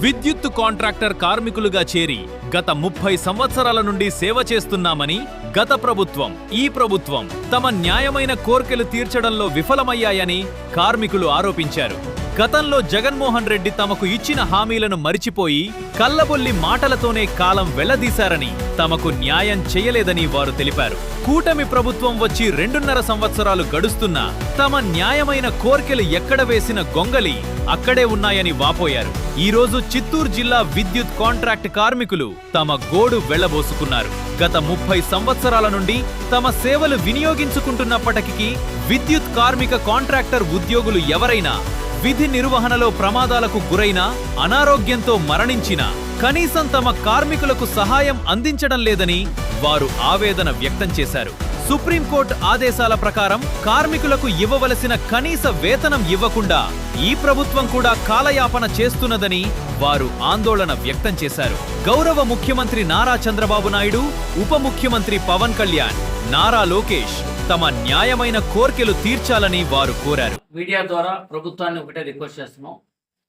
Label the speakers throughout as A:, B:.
A: విద్యుత్ కాంట్రాక్టర్ కార్మికులుగా చేరి గత 30 సంవత్సరాల నుండి సేవ చేస్తున్నామని గత ప్రభుత్వం, ఈ ప్రభుత్వం తమ న్యాయమైన కోర్కెలు తీర్చడంలో విఫలమయ్యాయని కార్మికులు ఆరోపించారు. గతంలో జగన్మోహన్ రెడ్డి తమకు ఇచ్చిన హామీలను మరిచిపోయి కల్లబొల్లి మాటలతోనే కాలం వెళ్లదీశారని, తమకు న్యాయం చేయలేదని వారు తెలిపారు. కూటమి ప్రభుత్వం వచ్చి 2.5 సంవత్సరాలు గడుస్తున్నా తమ న్యాయమైన కోర్కెలు ఎక్కడ వేసిన గొంగలి అక్కడే ఉన్నాయని వాపోయారు. ఈ రోజు చిత్తూరు జిల్లా విద్యుత్ కాంట్రాక్ట్ కార్మికులు తమ గోడు వెళ్లబోసుకున్నారు. గత 30 సంవత్సరాల నుండి తమ సేవలు వినియోగించుకుంటున్నప్పటికీ విద్యుత్ కార్మిక కాంట్రాక్టర్ ఉద్యోగులు ఎవరైనా విధి నిర్వహణలో ప్రమాదాలకు గురైనా, అనారోగ్యంతో మరణించినా కనీసం తమ కార్మికులకు సహాయం అందించడం లేదని వారు ఆవేదన వ్యక్తం చేశారు. సుప్రీంకోర్టు ఆదేశాల ప్రకారం కార్మికులకు ఇవ్వవలసిన కనీస వేతనం ఇవ్వకుండా ఈ ప్రభుత్వం కూడా కాలయాపన చేస్తున్నదని వారు ఆందోళన వ్యక్తం చేశారు. గౌరవ ముఖ్యమంత్రి నారా చంద్రబాబు నాయుడు, ఉప ముఖ్యమంత్రి పవన్ కళ్యాణ్, నారా లోకేష్ తమ న్యాయమైన కోర్కెలు తీర్చాలని వారు కోరారు.
B: మీడియా ద్వారా ప్రభుత్వాన్ని ఒకటే రిక్వెస్ట్ చేస్తున్నాం.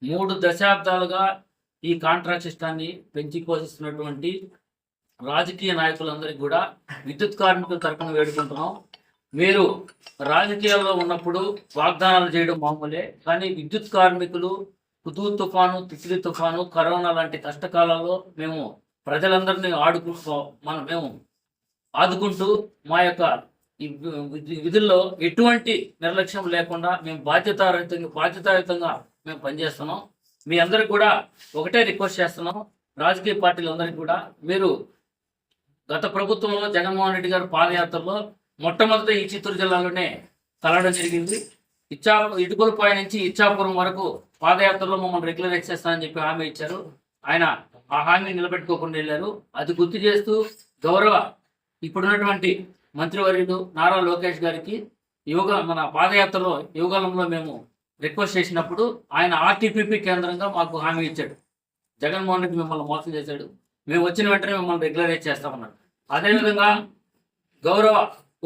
B: 3 దశాబ్దాలుగా ఈ కాంట్రాక్ట్ సిస్టాన్ని పెంచి పోషిస్తున్నటువంటి రాజకీయ నాయకులందరికీ కూడా విద్యుత్ కార్మికుల తరఫున వేడుకుంటున్నాం. మీరు రాజకీయాల్లో ఉన్నప్పుడు వాగ్దానాలు చేయడం మామూలే, కానీ విద్యుత్ కార్మికులు హుదూ తుఫాను, తిత్లీ తుఫాను, కరోనా లాంటి కష్టకాలాల్లో మేము ప్రజలందరినీ మేము ఆదుకుంటూ మా యొక్క ఈ విధుల్లో ఎటువంటి నిర్లక్ష్యం లేకుండా మేము బాధ్యతాయుతంగా మేము పనిచేస్తున్నాం. మీ అందరికి కూడా ఒకటే రిక్వెస్ట్ చేస్తున్నాం, రాజకీయ పార్టీలందరికీ కూడా, మీరు గత ప్రభుత్వంలో జగన్మోహన్ రెడ్డి గారు పాదయాత్రలో మొట్టమొదట ఈ చిత్తూరు జిల్లాలోనే కలవడం జరిగింది. ఇటుకలపాయ నుంచి ఇచ్చాపురం వరకు పాదయాత్రలో మమ్మల్ని రెగ్యులరైజ్ చేస్తానని చెప్పి హామీ ఇచ్చారు. ఆయన ఆ హామీ నిలబెట్టుకోకుండా వెళ్ళారు. అది గుర్తు చేస్తూ గౌరవ ఇప్పుడున్నటువంటి మంత్రివర్యులు నారా లోకేష్ గారికి మన పాదయాత్రలో యువకాలంలో మేము రిక్వెస్ట్ చేసినప్పుడు ఆయన ఆర్టీపీపీ కేంద్రంగా మాకు హామీ ఇచ్చాడు. జగన్మోహన్ రెడ్డి మిమ్మల్ని మోసం చేశాడు, మేము వచ్చిన వెంటనే మిమ్మల్ని రెగ్యులరైజ్ చేస్తామన్నాడు. అదేవిధంగా గౌరవ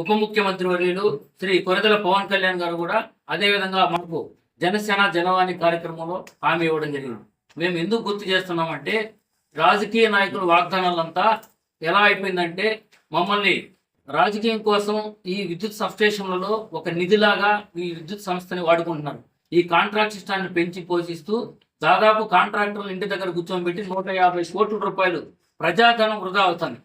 B: ఉప ముఖ్యమంత్రి వర్యులు శ్రీ కొరదల పవన్ కళ్యాణ్ గారు కూడా అదేవిధంగా మనకు జనసేన జనవాణి కార్యక్రమంలో హామీ ఇవ్వడం జరిగింది. మేము ఎందుకు గుర్తు చేస్తున్నామంటే, రాజకీయ నాయకుల వాగ్దానాలంతా ఎలా అయిపోయిందంటే, మమ్మల్ని రాజకీయం కోసం ఈ విద్యుత్ సబ్స్టేషన్లలో ఒక నిధిలాగా ఈ విద్యుత్ సంస్థని వాడుకుంటున్నారు. ఈ కాంట్రాక్ట్ సిస్టాన్ని పెంచి పోషిస్తూ దాదాపు కాంట్రాక్టర్లు ఇంటి దగ్గర కూర్చోబెట్టి 150 కోట్ల రూపాయలు ప్రజాధనం వృధా అవుతుంది.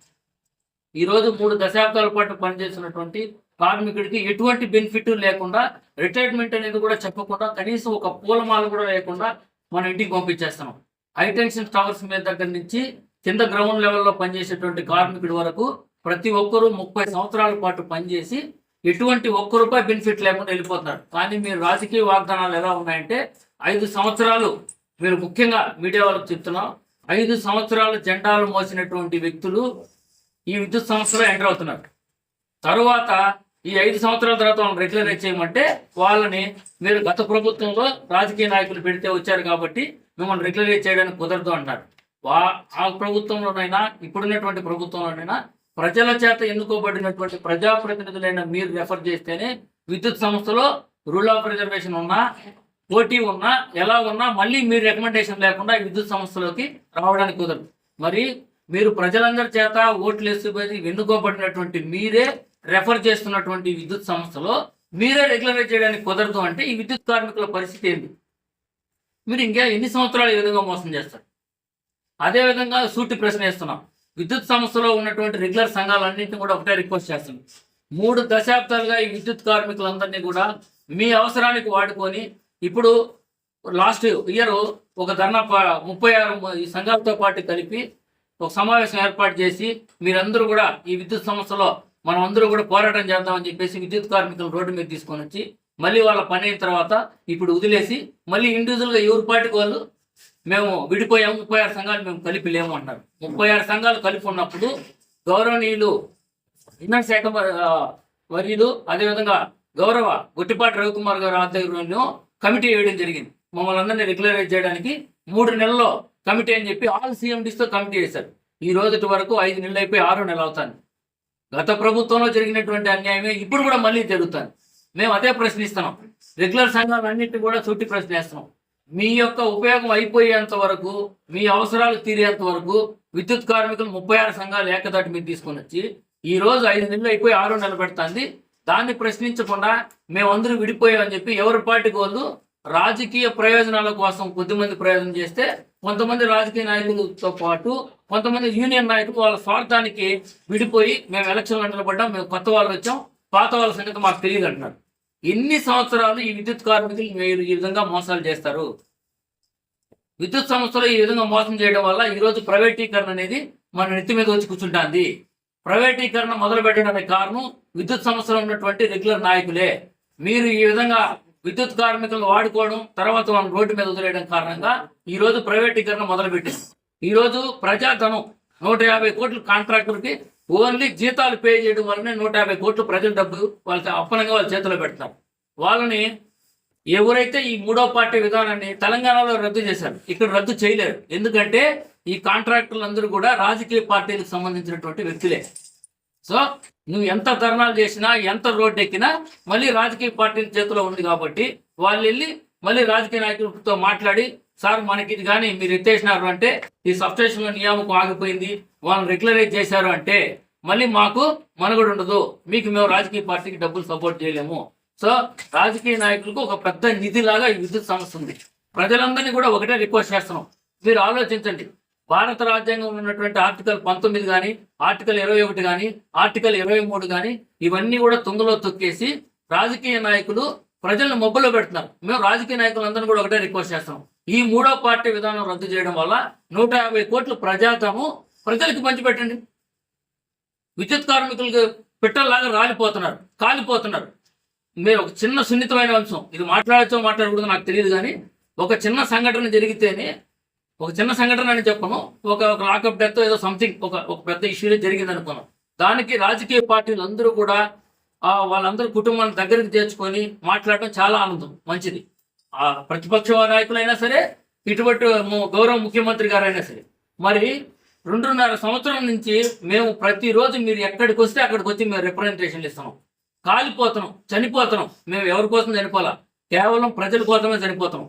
B: ఈరోజు 3 దశాబ్దాల పాటు పనిచేస్తున్నటువంటి కార్మికుడికి ఎటువంటి బెనిఫిట్ లేకుండా, రిటైర్మెంట్ అనేది కూడా చెప్పకుండా, కనీసం ఒక పూలమాల కూడా లేకుండా మన ఇంటికి పంపించేస్తున్నాం. హైటెన్షన్ టవర్స్ మీద దగ్గర నుంచి కింద గ్రౌండ్ లెవెల్లో పనిచేసేటువంటి కార్మికుడి వరకు ప్రతి ఒక్కరూ 30 సంవత్సరాల పాటు పనిచేసి ఎటువంటి ఒక్క రూపాయి బెనిఫిట్ లేకుండా వెళ్ళిపోతున్నారు. కానీ మీరు రాజకీయ వాగ్దానాలు ఎలా ఉన్నాయంటే, 5 సంవత్సరాలు, మీరు ముఖ్యంగా మీడియా వాళ్ళకి చెప్తున్నాం, 5 సంవత్సరాలు జెండాలు మోసినటువంటి వ్యక్తులు ఈ విద్యుత్ సంస్థలో ఎంటర్ అవుతున్నారు. తరువాత ఈ 5 సంవత్సరాల తర్వాత వాళ్ళని రెగ్యులరైజ్ చేయమంటే వాళ్ళని మీరు గత ప్రభుత్వంలో రాజకీయ నాయకులు పెడితే వచ్చారు కాబట్టి మిమ్మల్ని రెగ్యులరైజ్ చేయడానికి కుదరదు అంటారు. ఆ ప్రభుత్వంలోనైనా ఇప్పుడున్నటువంటి ప్రభుత్వంలోనైనా ప్రజల చేత ఎన్నుకోబడినటువంటి ప్రజాప్రతినిధులైన మీరు రెఫర్ చేస్తేనే విద్యుత్ సంస్థలో రూల్ ఆఫ్ రిజర్వేషన్ ఉన్నా, పోటీ ఉన్నా, ఎలా ఉన్నా మళ్ళీ మీరు రికమెండేషన్ లేకుండా విద్యుత్ సంస్థలోకి రావడానికి కుదరదు. మరి మీరు ప్రజలందరి చేత ఓట్లు వేసి ఎన్నుకోబడినటువంటి మీరే రెఫర్ చేస్తున్నటువంటి విద్యుత్ సంస్థలో మీరే రెగ్యులరైజ్ చేయడానికి కుదరదు అంటే ఈ విద్యుత్ కార్మికుల పరిస్థితి ఏంటి? మీరు ఇంకా ఎన్ని సంవత్సరాలు ఈ విధంగా మోసం చేస్తారు? అదేవిధంగా సూటి ప్రశ్న వేస్తున్నాం, విద్యుత్ సంస్థలో ఉన్నటువంటి రెగ్యులర్ సంఘాలన్నింటినీ కూడా ఒకటే రిక్వెస్ట్ చేస్తున్నాం. 3 దశాబ్దాలుగా ఈ విద్యుత్ కార్మికులందరినీ కూడా మీ అవసరానికి వాడుకొని, ఇప్పుడు లాస్ట్ ఇయర్ ఒక ధర్నా 36 ఈ సంఘాలతో పాటు కలిపి ఒక సమావేశం ఏర్పాటు చేసి మీరందరూ కూడా ఈ విద్యుత్ సంస్థలో మనం అందరూ కూడా పోరాటం చేద్దామని చెప్పేసి విద్యుత్ కార్మికులు రోడ్డు మీద తీసుకొని వచ్చి మళ్ళీ వాళ్ళ పని అయిన తర్వాత ఇప్పుడు వదిలేసి మళ్ళీ ఇండివిజువల్గా ఎవరి పార్టీకి వాళ్ళు మేము విడిపోయాము, 36 సంఘాలు మేము కలిపి లేము అంటారు. 36 సంఘాలు కలిపి ఉన్నప్పుడు గౌరవనీయులు ఇంధన శాఖ వర్యులు అదేవిధంగా గౌరవ గుట్టిపాటి రవికుమార్ గారు ఆధ్వర్యంలో కమిటీ వేయడం జరిగింది. మమ్మల్ని అందరినీ రెగ్యులరైజ్ చేయడానికి 3 నెలల్లో కమిటీ అని చెప్పి ఆల్ CMDస్తో కమిటీ వేశారు. ఈ రోజు వరకు 5 నెలలు అయిపోయి 6వ నెల అవుతాను. గత ప్రభుత్వంలో జరిగినటువంటి అన్యాయమే ఇప్పుడు కూడా మళ్ళీ జరుగుతుంది. మేము అదే ప్రశ్నిస్తున్నాం. రెగ్యులర్ సంఘాలన్నింటినీ కూడా సూటి ప్రశ్న వేస్తున్నాం. మీ యొక్క ఉపయోగం అయిపోయేంత వరకు, మీ అవసరాలు తీరేంత వరకు విద్యుత్ కార్మికులు 36 సంఘాలు ఏకదాటి మీద తీసుకొని వచ్చి ఈ రోజు 5 నెలలు అయిపోయి 6వ నెల పెడుతుంది. దాన్ని ప్రశ్నించకుండా మేమందరూ విడిపోయామని చెప్పి ఎవరి పార్టీకి వాళ్ళు రాజకీయ ప్రయోజనాల కోసం కొద్దిమంది ప్రయోజనం చేస్తే, కొంతమంది రాజకీయ నాయకులతో పాటు కొంతమంది యూనియన్ నాయకులు వాళ్ళ స్వార్థానికి విడిపోయి మేము ఎలక్షన్లో నిలబడ్డాం, మేము కొత్త వాళ్ళు వచ్చాం, పాత వాళ్ళ సంగతి మాకు తెలియదు అంటున్నారు. ఎన్ని సంవత్సరాలు ఈ విద్యుత్ కార్మికులు మీరు ఈ విధంగా మోసాలు చేస్తారు? విద్యుత్ సంస్థలు ఈ విధంగా మోసం చేయడం వల్ల ఈరోజు ప్రైవేటీకరణ అనేది మన నెత్తి మీద వచ్చి కూర్చుంటుంది. ప్రైవేటీకరణ మొదలు పెట్టడానికి కారణం విద్యుత్ సంస్థలో ఉన్నటువంటి రెగ్యులర్ నాయకులే. మీరు ఈ విధంగా విద్యుత్ కార్మికులను వాడుకోవడం, తర్వాత వాళ్ళని రోడ్డు మీద వదిలేయడం కారణంగా ఈ రోజు ప్రైవేటీకరణ మొదలుపెట్టింది. ఈ రోజు ప్రజాధనం 150 కోట్లు కాంట్రాక్టర్కి ఓన్లీ జీతాలు పే చేయడం వల్లనే 150 కోట్లు ప్రజల డబ్బు వాళ్ళకి అప్పనంగా వాళ్ళ చేతిలో పెడతారు. వాళ్ళని ఎవరైతే ఈ మూడో పార్టీ విధానాన్ని తెలంగాణలో రద్దు చేశారు, ఇక్కడ రద్దు చేయలేరు. ఎందుకంటే ఈ కాంట్రాక్టర్లు అందరూ కూడా రాజకీయ పార్టీలకు సంబంధించినటువంటి వ్యక్తులే. సో నువ్వు ఎంత ధర్నాలు చేసినా, ఎంత రోడ్డు ఎక్కినా మళ్ళీ రాజకీయ పార్టీల చేతిలో ఉంది కాబట్టి వాళ్ళు వెళ్ళి మళ్ళీ రాజకీయ నాయకులతో మాట్లాడి, సార్ మనకి ఇది కానీ మీరు ఎత్తేసినారు అంటే, ఈ సబ్స్టేషన్లో నియామకం ఆగిపోయింది, వాళ్ళని రెగ్యులరైజ్ చేశారు అంటే మళ్ళీ మాకు మనుగడ ఉండదు, మీకు మేము రాజకీయ పార్టీకి డబ్బులు సపోర్ట్ చేయలేము. సో రాజకీయ నాయకులకు ఒక పెద్ద నిధిలాగా ఈ విద్యుత్ సమస్య ఉంది. ప్రజలందరినీ కూడా ఒకటే రిక్వెస్ట్ చేస్తున్నాం, మీరు ఆలోచించండి. భారత రాజ్యాంగంలో ఉన్నటువంటి ఆర్టికల్ 19 కానీ, ఆర్టికల్ 21 కానీ, ఆర్టికల్ 23 కానీ ఇవన్నీ కూడా తుంగలో తొక్కేసి రాజకీయ నాయకులు ప్రజలను మబ్బులో పెడుతున్నారు. మేము రాజకీయ నాయకులందరినీ కూడా ఒకటే రిక్వెస్ట్ చేస్తాం, ఈ మూడో పార్టీ విధానం రద్దు చేయడం వల్ల 150 కోట్లు ప్రజాధనం ప్రజలకు పంచిపెట్టండి. విద్యుత్ కార్మికులకు పెట్టల్లాగా రాలిపోతున్నారు, కాలిపోతున్నారు. మీరు ఒక చిన్న సున్నితమైన అంశం, ఇది మాట్లాడకూడదు నాకు తెలియదు, కానీ ఒక చిన్న సంఘటన జరిగితేనే, ఒక చిన్న సంఘటన అని చెప్పను, ఒక లాకప్ డెత్ ఏదో సంథింగ్ ఒక పెద్ద ఇష్యూనే జరిగింది అనుకున్నాం. దానికి రాజకీయ పార్టీలు అందరూ కూడా వాళ్ళందరూ కుటుంబాన్ని దగ్గరికి చేర్చుకొని మాట్లాడటం చాలా ఆనందం, మంచిది. ప్రతిపక్ష నాయకులైనా సరే, ఇటువంటి గౌరవ ముఖ్యమంత్రి గారైనా సరే. మరి 2.5 సంవత్సరం నుంచి మేము ప్రతిరోజు మీరు ఎక్కడికి వస్తే అక్కడికి వచ్చి మేము రిప్రజెంటేషన్లు ఇస్తున్నాం. కాలిపోతున్నాం, చనిపోతున్నాం. మేము ఎవరి కోసం చనిపోలా, కేవలం ప్రజల కోసమే చనిపోతాం.